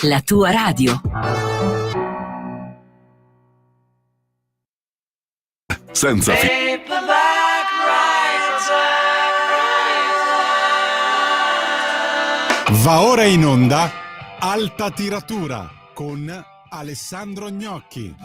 La tua radio. Senza Va ora in onda Alta Tiratura con Alessandro Gnocchi.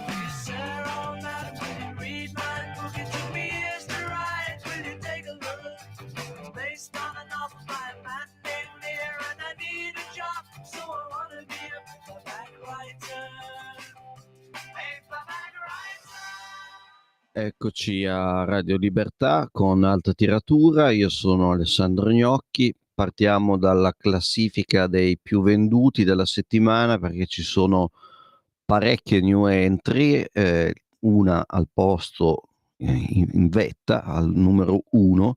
Eccoci a Radio Libertà con Alta Tiratura, io sono Alessandro Gnocchi. Partiamo dalla classifica dei più venduti della settimana perché ci sono parecchie new entry, una al posto in vetta al numero 1,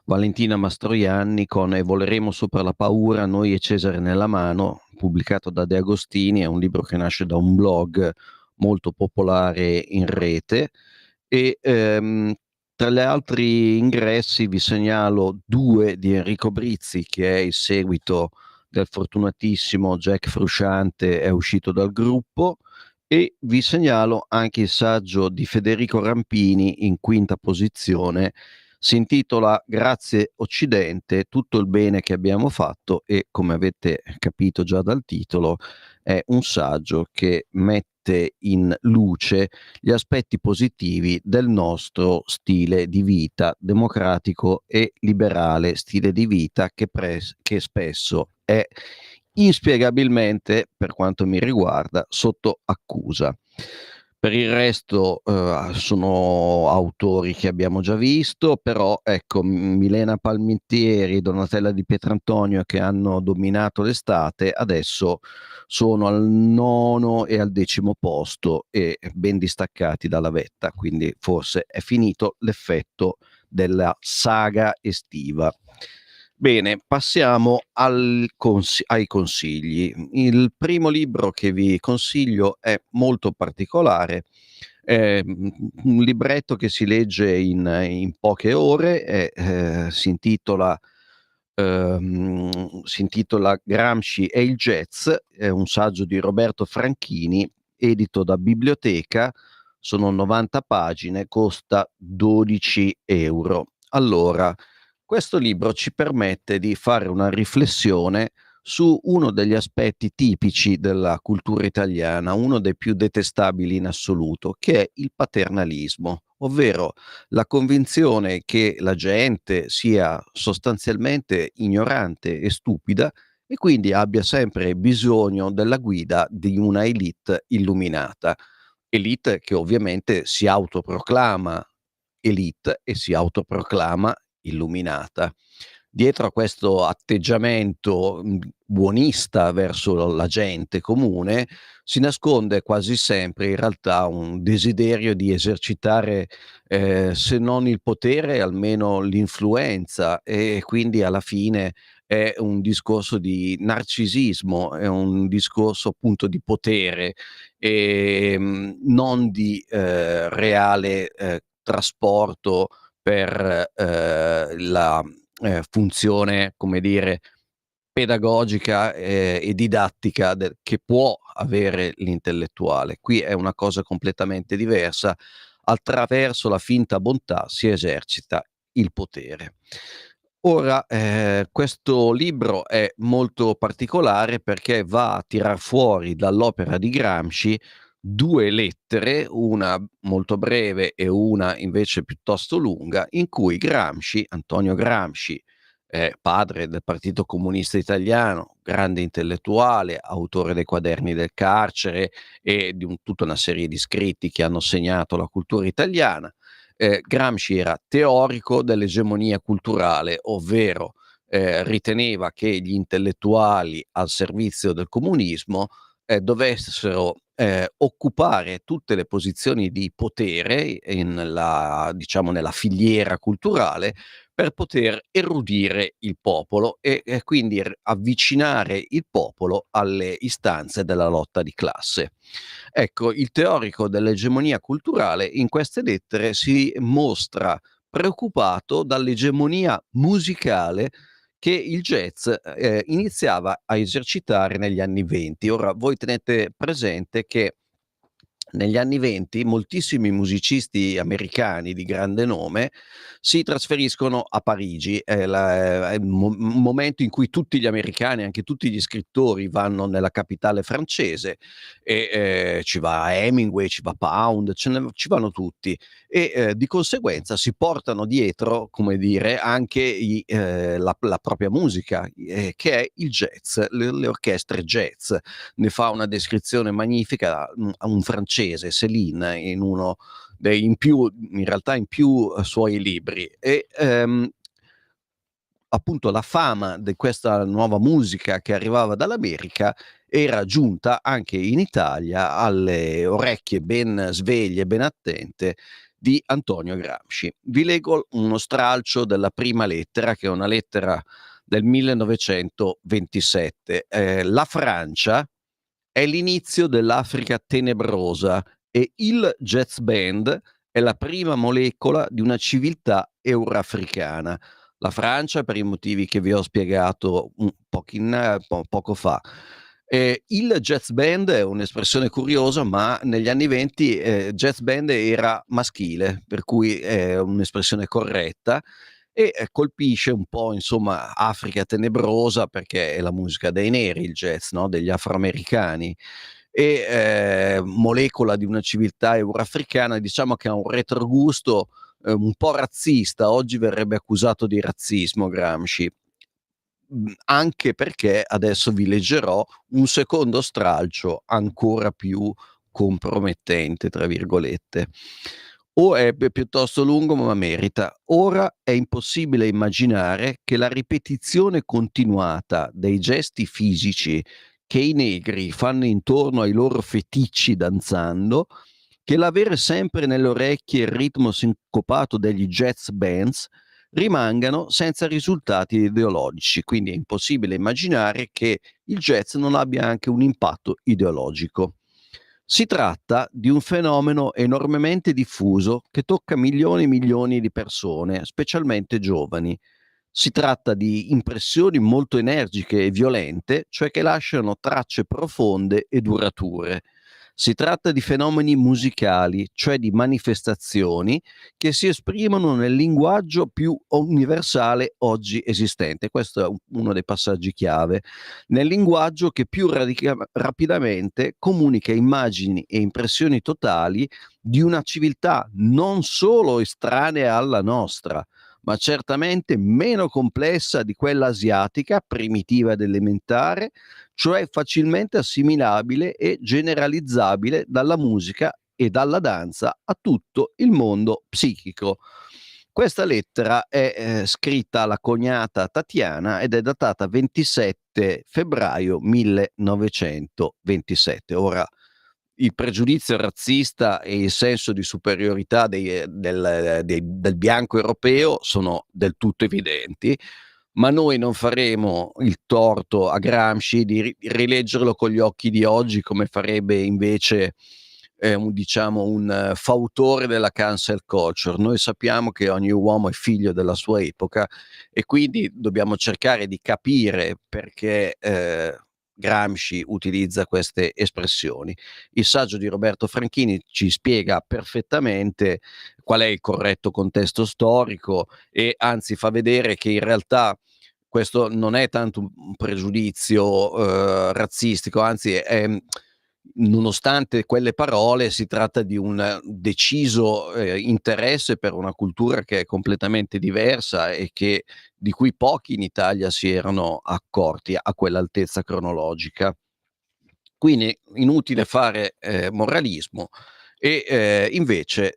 Valentina Mastroianni con E voleremo sopra la paura, noi e Cesare nella mano, pubblicato da De Agostini. È un libro che nasce da un blog molto popolare in rete. E tra gli altri ingressi vi segnalo 2 di Enrico Brizzi, che è il seguito del fortunatissimo Jack Frusciante, è uscito dal gruppo, e vi segnalo anche il saggio di Federico Rampini in quinta posizione. Si intitola Grazie Occidente, tutto il bene che abbiamo fatto, e come avete capito già dal titolo è un saggio che mette in luce gli aspetti positivi del nostro stile di vita democratico e liberale, stile di vita che spesso è inspiegabilmente, per quanto mi riguarda, sotto accusa. Per il resto sono autori che abbiamo già visto, però ecco, Milena Palmentieri, Donatella Di Pietrantonio, che hanno dominato l'estate, adesso sono al 9° e al 10° posto e ben distaccati dalla vetta, quindi forse è finito l'effetto della saga estiva. Bene, passiamo ai consigli. Il primo libro che vi consiglio è molto particolare, è un libretto che si legge in poche ore, si intitola Gramsci e il jazz, è un saggio di Roberto Franchini, edito da Biblioteca, sono 90 pagine, costa 12 €. Allora, questo libro ci permette di fare una riflessione su uno degli aspetti tipici della cultura italiana, uno dei più detestabili in assoluto, che è il paternalismo, ovvero la convinzione che la gente sia sostanzialmente ignorante e stupida e quindi abbia sempre bisogno della guida di una elite illuminata. Elite che ovviamente si autoproclama elite e si autoproclama illuminata. Dietro a questo atteggiamento buonista verso la gente comune si nasconde quasi sempre in realtà un desiderio di esercitare, se non il potere, almeno l'influenza, e quindi alla fine è un discorso di narcisismo, è un discorso appunto di potere, non di reale trasporto per la funzione, come dire, pedagogica e didattica che può avere l'intellettuale. Qui è una cosa completamente diversa. Attraverso la finta bontà si esercita il potere. Ora, questo libro è molto particolare perché va a tirar fuori dall'opera di Gramsci 2 lettere, una molto breve e una invece piuttosto lunga, in cui Gramsci, Antonio Gramsci, padre del Partito Comunista Italiano, grande intellettuale, autore dei Quaderni del carcere e di tutta una serie di scritti che hanno segnato la cultura italiana. Gramsci era teorico dell'egemonia culturale, ovvero riteneva che gli intellettuali al servizio del comunismo dovessero occupare tutte le posizioni di potere diciamo nella filiera culturale per poter erudire il popolo e quindi avvicinare il popolo alle istanze della lotta di classe. Ecco, il teorico dell'egemonia culturale in queste lettere si mostra preoccupato dall'egemonia musicale che il jazz iniziava a esercitare negli anni '20. Ora, voi tenete presente che negli anni '20 moltissimi musicisti americani di grande nome si trasferiscono a Parigi, è un momento in cui tutti gli americani, anche tutti gli scrittori, vanno nella capitale francese e ci va Hemingway, ci va Pound, ci vanno tutti e di conseguenza si portano dietro, come dire, anche la propria musica, che è il jazz, le orchestre jazz. Ne fa una descrizione magnifica un francese, Céline, in realtà in più suoi libri. E appunto la fama di questa nuova musica che arrivava dall'America era giunta anche in Italia alle orecchie ben sveglie, ben attente di Antonio Gramsci. Vi leggo uno stralcio della prima lettera, che è una lettera del 1927. La Francia è l'inizio dell'Africa tenebrosa e il jazz band è la prima molecola di una civiltà euroafricana. La Francia, per i motivi che vi ho spiegato poco fa. Il jazz band è un'espressione curiosa, ma negli anni '20 jazz band era maschile, per cui è un'espressione corretta e colpisce un po', insomma, Africa tenebrosa, perché è la musica dei neri, il jazz, no? Degli afroamericani, e molecola di una civiltà euroafricana, diciamo che ha un retrogusto un po' razzista. Oggi verrebbe accusato di razzismo Gramsci, anche perché adesso vi leggerò un secondo stralcio ancora più compromettente, tra virgolette. O è piuttosto lungo, ma merita. Ora è impossibile immaginare che la ripetizione continuata dei gesti fisici che i negri fanno intorno ai loro feticci danzando, che l'avere sempre nelle orecchie il ritmo sincopato degli jazz bands rimangano senza risultati ideologici. Quindi è impossibile immaginare che il jazz non abbia anche un impatto ideologico. Si tratta di un fenomeno enormemente diffuso che tocca milioni e milioni di persone, specialmente giovani. Si tratta di impressioni molto energiche e violente, cioè che lasciano tracce profonde e durature. Si tratta di fenomeni musicali, cioè di manifestazioni che si esprimono nel linguaggio più universale oggi esistente. Questo è uno dei passaggi chiave. Nel linguaggio che più rapidamente comunica immagini e impressioni totali di una civiltà non solo estranea alla nostra, ma certamente meno complessa di quella asiatica, primitiva ed elementare, cioè facilmente assimilabile e generalizzabile dalla musica e dalla danza a tutto il mondo psichico. Questa lettera è scritta alla cognata Tatiana ed è datata 27 febbraio 1927. Ora, il pregiudizio razzista e il senso di superiorità del bianco europeo sono del tutto evidenti, ma noi non faremo il torto a Gramsci di rileggerlo con gli occhi di oggi, come farebbe invece un fautore della cancel culture. Noi sappiamo che ogni uomo è figlio della sua epoca e quindi dobbiamo cercare di capire perché Gramsci utilizza queste espressioni. Il saggio di Roberto Franchini ci spiega perfettamente qual è il corretto contesto storico e anzi fa vedere che in realtà questo non è tanto un pregiudizio razzistico, anzi nonostante quelle parole si tratta di un deciso interesse per una cultura che è completamente diversa e di cui pochi in Italia si erano accorti a quell'altezza cronologica. Quindi inutile fare moralismo e invece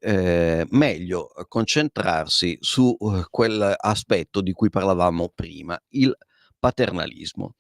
meglio concentrarsi su quell'aspetto di cui parlavamo prima, il paternalismo.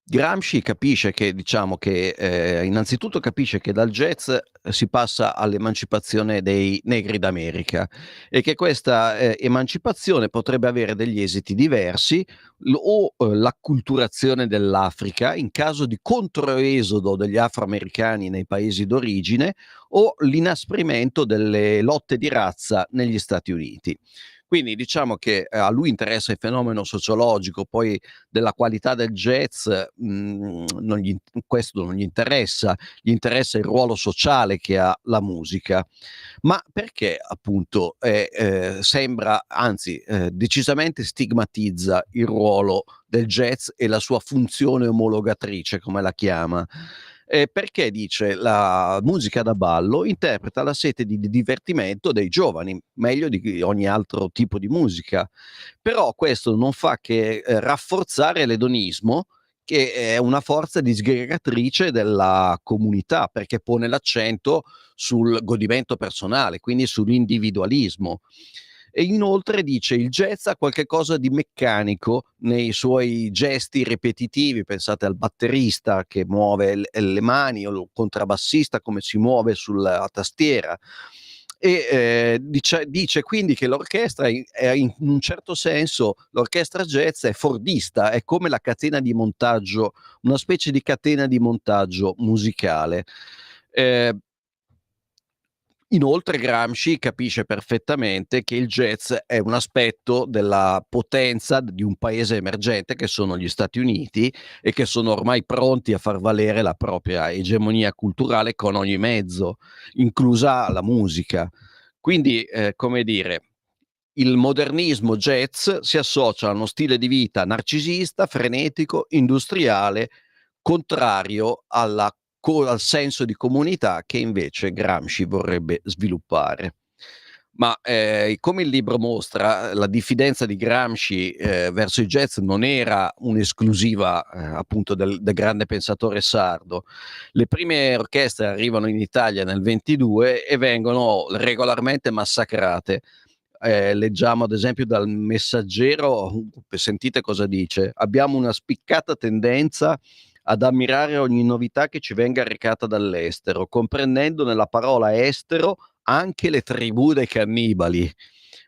Gramsci capisce che, diciamo che innanzitutto capisce che dal jazz si passa all'emancipazione dei negri d'America e che questa emancipazione potrebbe avere degli esiti diversi, l'acculturazione dell'Africa in caso di controesodo degli afroamericani nei paesi d'origine o l'inasprimento delle lotte di razza negli Stati Uniti. Quindi diciamo che a lui interessa il fenomeno sociologico, poi della qualità del jazz, questo non gli interessa il ruolo sociale che ha la musica. Ma perché appunto sembra, anzi decisamente stigmatizza il ruolo del jazz e la sua funzione omologatrice, come la chiama? Perché dice la musica da ballo interpreta la sete di divertimento dei giovani, meglio di ogni altro tipo di musica. Però questo non fa che rafforzare l'edonismo, che è una forza disgregatrice della comunità, perché pone l'accento sul godimento personale, quindi sull'individualismo. E inoltre dice il jazz ha qualche cosa di meccanico nei suoi gesti ripetitivi, pensate al batterista che muove le mani o il contrabbassista come si muove sulla tastiera. E dice quindi che l'orchestra in un certo senso l'orchestra jazz è fordista, è come la catena di montaggio, una specie di catena di montaggio musicale. Inoltre Gramsci capisce perfettamente che il jazz è un aspetto della potenza di un paese emergente che sono gli Stati Uniti e che sono ormai pronti a far valere la propria egemonia culturale con ogni mezzo, inclusa la musica. Quindi, come dire, il modernismo jazz si associa a uno stile di vita narcisista, frenetico, industriale, contrario al senso di comunità che invece Gramsci vorrebbe sviluppare. Ma come il libro mostra, la diffidenza di Gramsci verso il jazz non era un'esclusiva appunto del grande pensatore sardo. Le prime orchestre arrivano in Italia nel 22 e vengono regolarmente massacrate. Leggiamo ad esempio dal Messaggero, sentite cosa dice: abbiamo una spiccata tendenza ad ammirare ogni novità che ci venga recata dall'estero, comprendendo nella parola estero anche le tribù dei cannibali.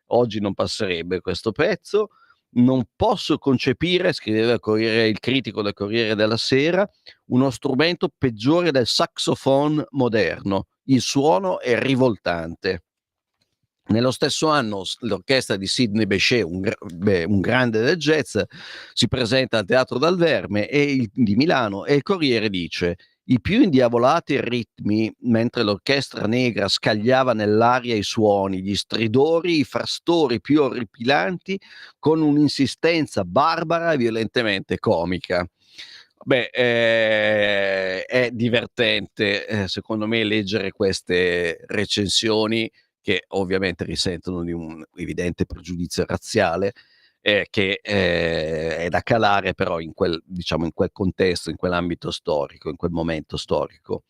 Oggi non passerebbe questo pezzo. Non posso concepire, scriveva il critico del Corriere della Sera, uno strumento peggiore del saxophone moderno. Il suono è rivoltante. Nello stesso anno l'orchestra di Sidney Bechet, un grande del jazz, si presenta al Teatro Dal Verme di Milano e il Corriere dice: i più indiavolati ritmi, mentre l'orchestra negra scagliava nell'aria i suoni, gli stridori, i frastori più orripilanti, con un'insistenza barbara e violentemente comica. Beh, è divertente, secondo me, leggere queste recensioni che ovviamente risentono di un evidente pregiudizio razziale, che è da calare però in quel, diciamo, in quel contesto, in quell'ambito storico, in quel momento storico.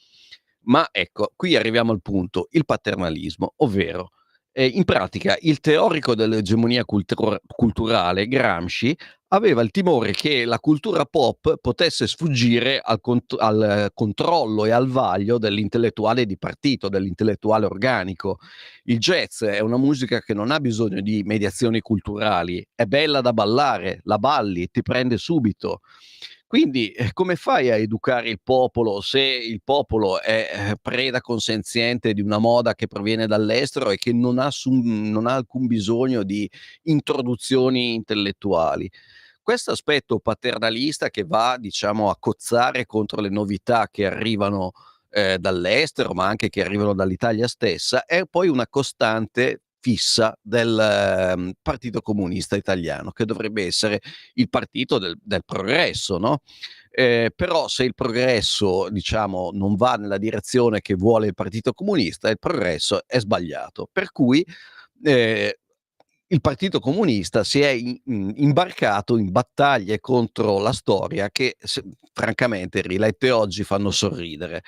Ma ecco, qui arriviamo al punto, il paternalismo, ovvero in pratica il teorico dell'egemonia culturale, Gramsci, aveva il timore che la cultura pop potesse sfuggire al controllo e al vaglio dell'intellettuale di partito, dell'intellettuale organico. Il jazz è una musica che non ha bisogno di mediazioni culturali, è bella da ballare, la balli, ti prende subito. Quindi come fai a educare il popolo se il popolo è preda consenziente di una moda che proviene dall'estero e che non ha alcun bisogno di introduzioni intellettuali? Questo aspetto paternalista che va, diciamo, a cozzare contro le novità che arrivano dall'estero, ma anche che arrivano dall'Italia stessa, è poi una costante fissa del Partito Comunista Italiano, che dovrebbe essere il partito del progresso, no? Però se il progresso, diciamo, non va nella direzione che vuole il Partito Comunista, il progresso è sbagliato. Per cui il Partito Comunista si è imbarcato in battaglie contro la storia che francamente rilette oggi fanno sorridere.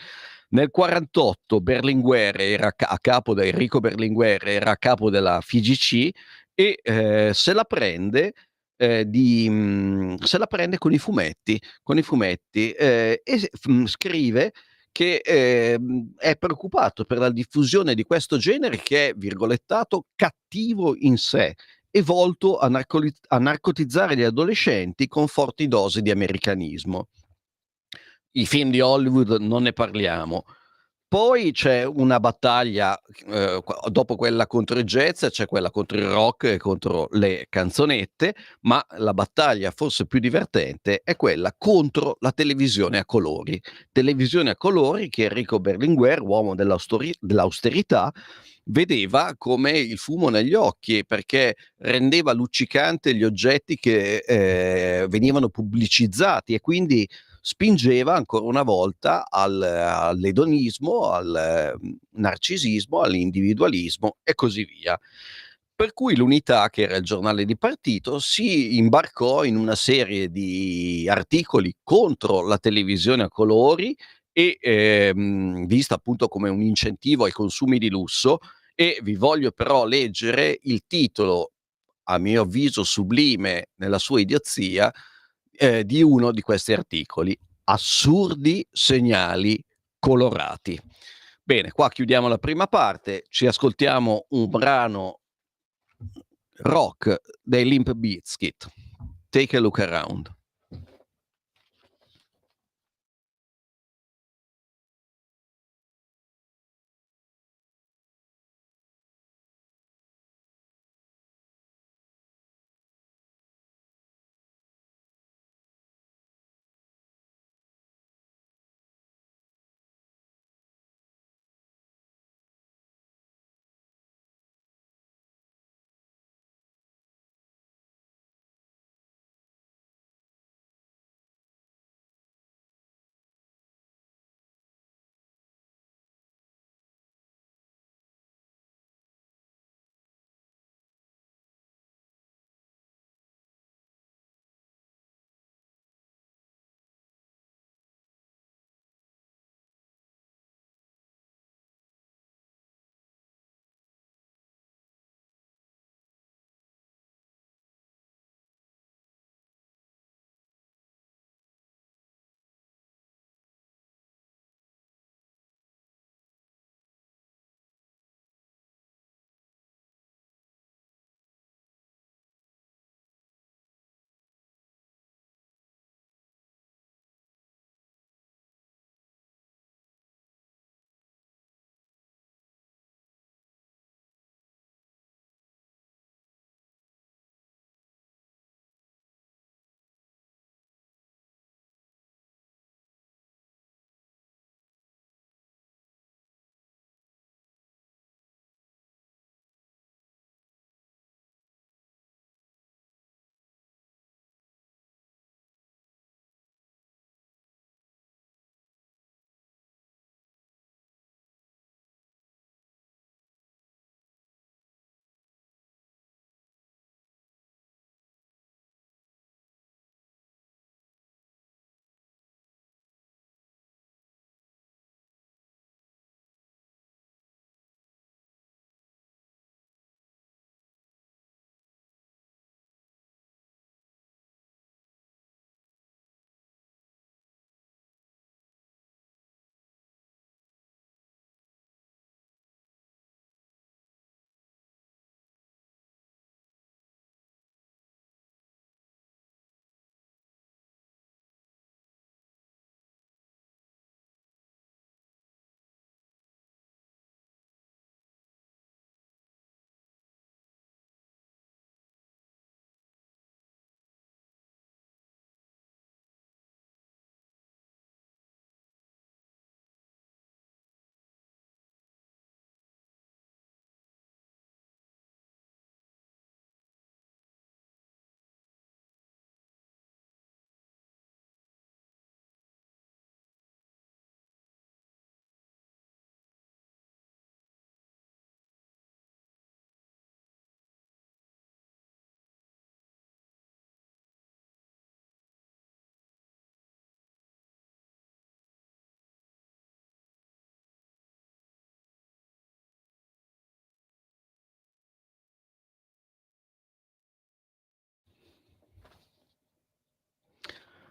Nel 48 Berlinguer era a capo da Enrico Berlinguer, era a capo della FIGC e se la prende con i fumetti, e scrive che è preoccupato per la diffusione di questo genere che è, virgolettato, cattivo in sé e volto a narcotizzare gli adolescenti con forti dosi di americanismo. I film di Hollywood non ne parliamo. poi c'è una battaglia, dopo quella contro il jazz, c'è quella contro il rock e contro le canzonette, ma la battaglia forse più divertente è quella contro la televisione a colori. Televisione a colori che Enrico Berlinguer, uomo dell'austerità, vedeva come il fumo negli occhi, perché rendeva luccicante gli oggetti che venivano pubblicizzati e quindi spingeva ancora una volta all'edonismo, al narcisismo, all'individualismo e così via. Per cui l'Unità, che era il giornale di partito, si imbarcò in una serie di articoli contro la televisione a colori e vista appunto come un incentivo ai consumi di lusso. E vi voglio però leggere il titolo, a mio avviso sublime nella sua idiozia, di uno di questi articoli: assurdi segnali colorati. Bene, qua chiudiamo la prima parte, ci ascoltiamo un brano rock dei Limp Bizkit. Take a look around.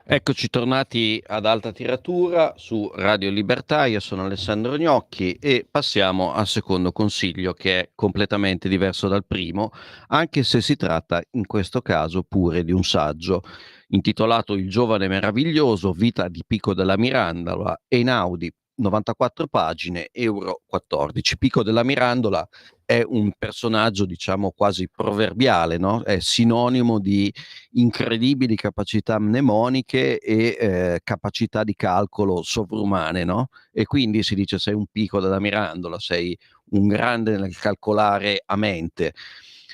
Eccoci tornati ad alta tiratura su Radio Libertà, io sono Alessandro Gnocchi e passiamo al secondo consiglio, che è completamente diverso dal primo, anche se si tratta in questo caso pure di un saggio intitolato Il giovane meraviglioso, vita di Pico della Mirandola, Einaudi, 94 pagine, euro 14. Pico della Mirandola è un personaggio, diciamo, quasi proverbiale, no? È sinonimo di incredibili capacità mnemoniche e capacità di calcolo sovrumane, no? E quindi si dice sei un Pico della Mirandola, sei un grande nel calcolare a mente.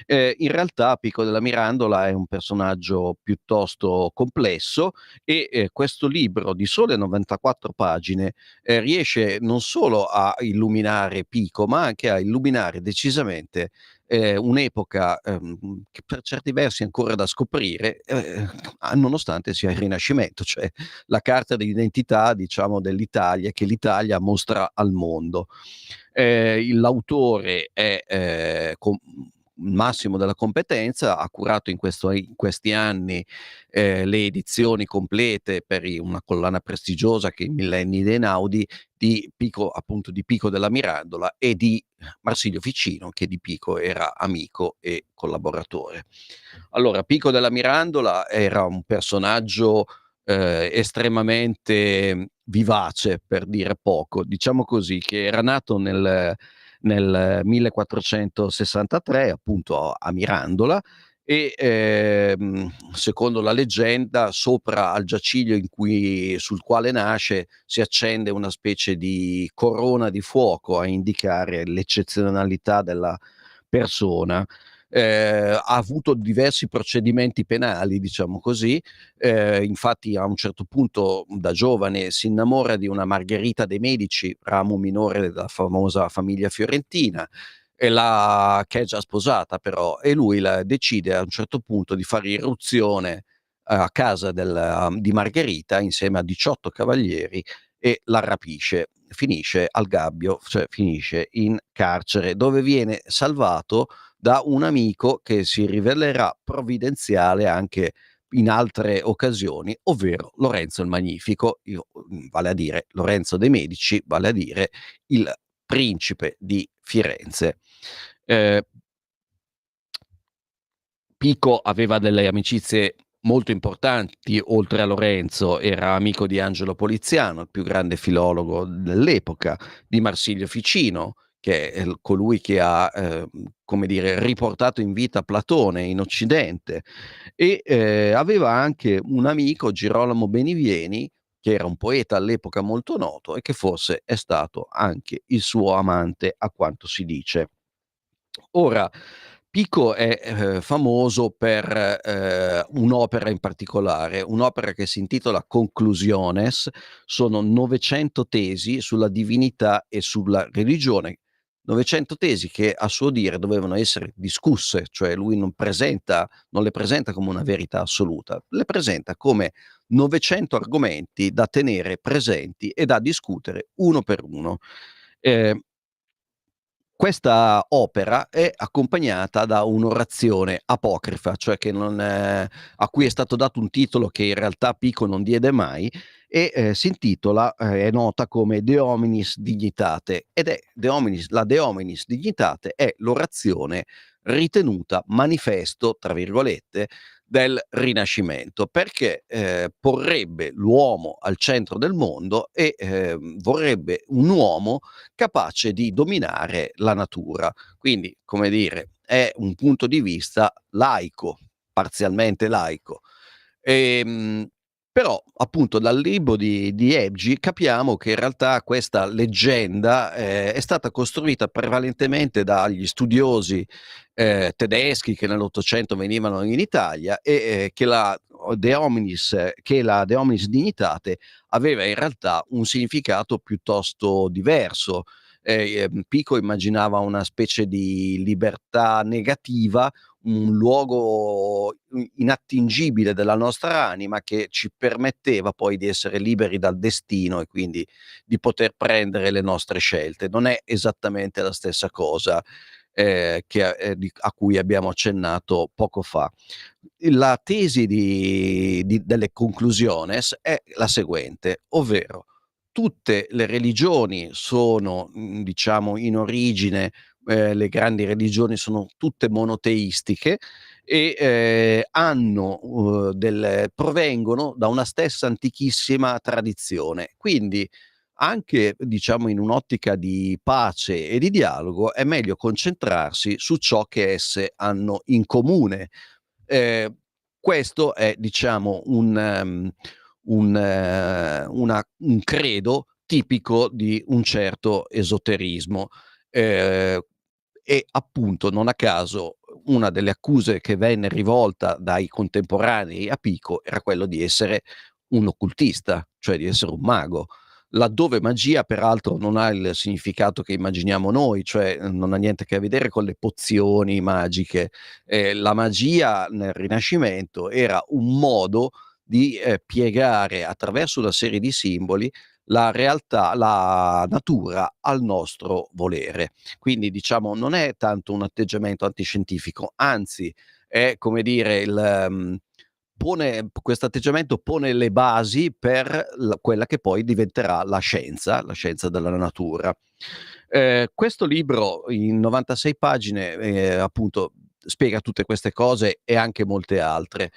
In realtà Pico della Mirandola è un personaggio piuttosto complesso e questo libro di sole 94 pagine riesce non solo a illuminare Pico, ma anche a illuminare decisamente un'epoca che per certi versi è ancora da scoprire, nonostante sia il Rinascimento, cioè la carta d'identità, diciamo, dell'Italia che l'Italia mostra al mondo. L'autore è con il massimo della competenza, ha curato in questi anni le edizioni complete per una collana prestigiosa che è i Millenni dei Naudi di Pico, appunto di Pico della Mirandola e di Marsilio Ficino, che di Pico era amico e collaboratore. Allora, Pico della Mirandola era un personaggio estremamente vivace, per dire poco, diciamo così, che era nato nel 1463, appunto a Mirandola, e secondo la leggenda sopra al giaciglio sul quale nasce si accende una specie di corona di fuoco a indicare l'eccezionalità della persona. Ha avuto diversi procedimenti penali, diciamo così, infatti a un certo punto da giovane si innamora di una Margherita de' Medici, ramo minore della famosa famiglia fiorentina, che è già sposata però, e lui decide a un certo punto di fare irruzione a casa di Margherita insieme a 18 cavalieri e la rapisce. Finisce al gabbio, cioè finisce in carcere, dove viene salvato da un amico che si rivelerà provvidenziale anche in altre occasioni, ovvero Lorenzo il Magnifico, vale a dire Lorenzo de' Medici, vale a dire il principe di Firenze. Eh, Pico aveva delle amicizie molto importanti, oltre a Lorenzo era amico di Angelo Poliziano, il più grande filologo dell'epoca, di Marsilio Ficino, che è colui che ha, come dire, riportato in vita Platone in Occidente, e aveva anche un amico, Girolamo Benivieni, che era un poeta all'epoca molto noto e che forse è stato anche il suo amante, a quanto si dice. Ora, Pico è famoso per un'opera in particolare, un'opera che si intitola Conclusiones, sono 900 tesi sulla divinità e sulla religione, 900 tesi che a suo dire dovevano essere discusse, cioè lui non le presenta come una verità assoluta, le presenta come 900 argomenti da tenere presenti e da discutere uno per uno. Eh, Questa opera è accompagnata da un'orazione apocrifa, cioè a cui è stato dato un titolo che in realtà Pico non diede mai, e si intitola, è nota come De Hominis Dignitate, ed è la De Hominis Dignitate è l'orazione ritenuta manifesto, tra virgolette, del Rinascimento, perché porrebbe l'uomo al centro del mondo e vorrebbe un uomo capace di dominare la natura. Quindi, come dire, è un punto di vista laico, parzialmente laico. Ehm, Però, appunto, dal libro di Eggi capiamo che in realtà questa leggenda è stata costruita prevalentemente dagli studiosi tedeschi che nell'Ottocento venivano in Italia e che la De Hominis Dignitate aveva in realtà un significato piuttosto diverso. Pico immaginava una specie di libertà negativa, un luogo inattingibile della nostra anima che ci permetteva poi di essere liberi dal destino e quindi di poter prendere le nostre scelte. Non è esattamente la stessa cosa a cui abbiamo accennato poco fa. La tesi delle conclusiones è la seguente, ovvero tutte le religioni sono, diciamo, in origine, le grandi religioni sono tutte monoteistiche e provengono da una stessa antichissima tradizione. Quindi anche diciamo in un'ottica di pace e di dialogo, è meglio concentrarsi su ciò che esse hanno in comune. Questo è diciamo un credo tipico di un certo esoterismo. Ehm, e appunto non a caso una delle accuse che venne rivolta dai contemporanei a Pico era quello di essere un occultista, cioè di essere un mago. Laddove magia peraltro non ha il significato che immaginiamo noi, cioè non ha niente a che vedere con le pozioni magiche. La magia nel Rinascimento era un modo di piegare attraverso una serie di simboli la realtà, la natura al nostro volere. Quindi diciamo non è tanto un atteggiamento antiscientifico, anzi è come dire questo atteggiamento pone le basi per quella che poi diventerà la scienza della natura. Questo libro in 96 pagine appunto spiega tutte queste cose e anche molte altre.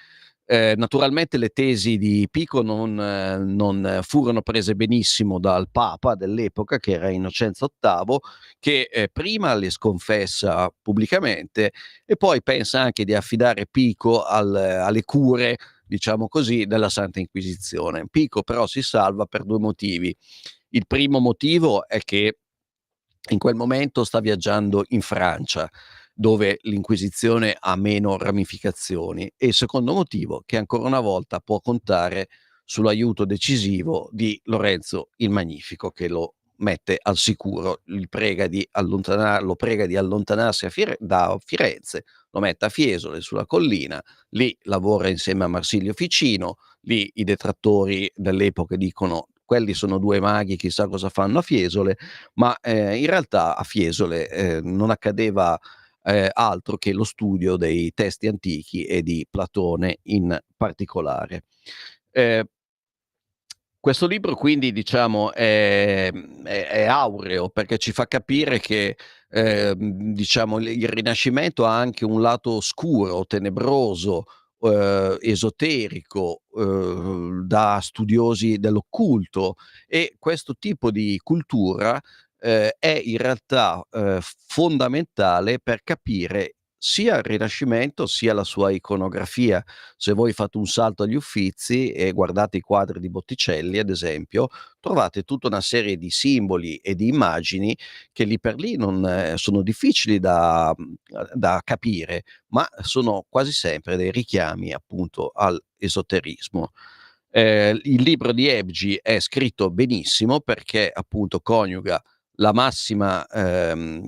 Naturalmente le tesi di Pico non furono prese benissimo dal Papa dell'epoca, che era Innocenzo VIII, che prima le sconfessa pubblicamente e poi pensa anche di affidare Pico alle cure, diciamo così, della Santa Inquisizione. Pico però si salva per due motivi. Il primo motivo è che in quel momento sta viaggiando in Francia, dove l'Inquisizione ha meno ramificazioni, e il secondo motivo che ancora una volta può contare sull'aiuto decisivo di Lorenzo il Magnifico, che lo mette al sicuro, lo prega di allontanarsi da Firenze, lo mette a Fiesole sulla collina, lì lavora insieme a Marsilio Ficino, lì i detrattori dell'epoca dicono quelli sono due maghi, chissà cosa fanno a Fiesole, ma in realtà a Fiesole non accadeva altro che lo studio dei testi antichi e di Platone in particolare. Eh, Questo libro quindi diciamo è aureo perché ci fa capire che diciamo il Rinascimento ha anche un lato oscuro, tenebroso, esoterico, da studiosi dell'occulto, e questo tipo di cultura è in realtà fondamentale per capire sia il Rinascimento sia la sua iconografia. Se voi fate un salto agli Uffizi e guardate i quadri di Botticelli, ad esempio, trovate tutta una serie di simboli e di immagini che lì per lì non sono difficili da capire, ma sono quasi sempre dei richiami appunto all'esoterismo. Il libro di Ebgi è scritto benissimo perché appunto coniuga la massima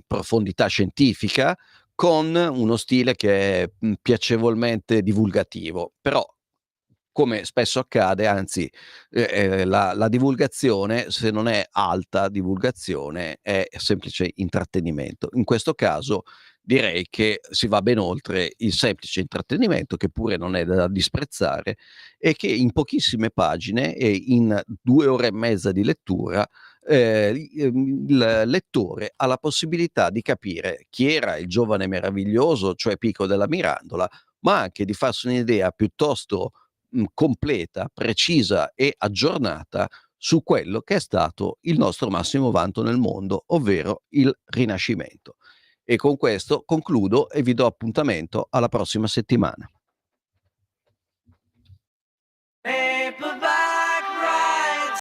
profondità scientifica con uno stile che è piacevolmente divulgativo, però come spesso accade, anzi la divulgazione, se non è alta divulgazione, è semplice intrattenimento. In questo caso direi che si va ben oltre il semplice intrattenimento, che pure non è da disprezzare, e che in pochissime pagine e in 2 ore e mezza di lettura il lettore ha la possibilità di capire chi era il giovane meraviglioso, cioè Pico della Mirandola, ma anche di farsi un'idea piuttosto completa, precisa e aggiornata su quello che è stato il nostro massimo vanto nel mondo, ovvero il Rinascimento. E con questo concludo e vi do appuntamento alla prossima settimana.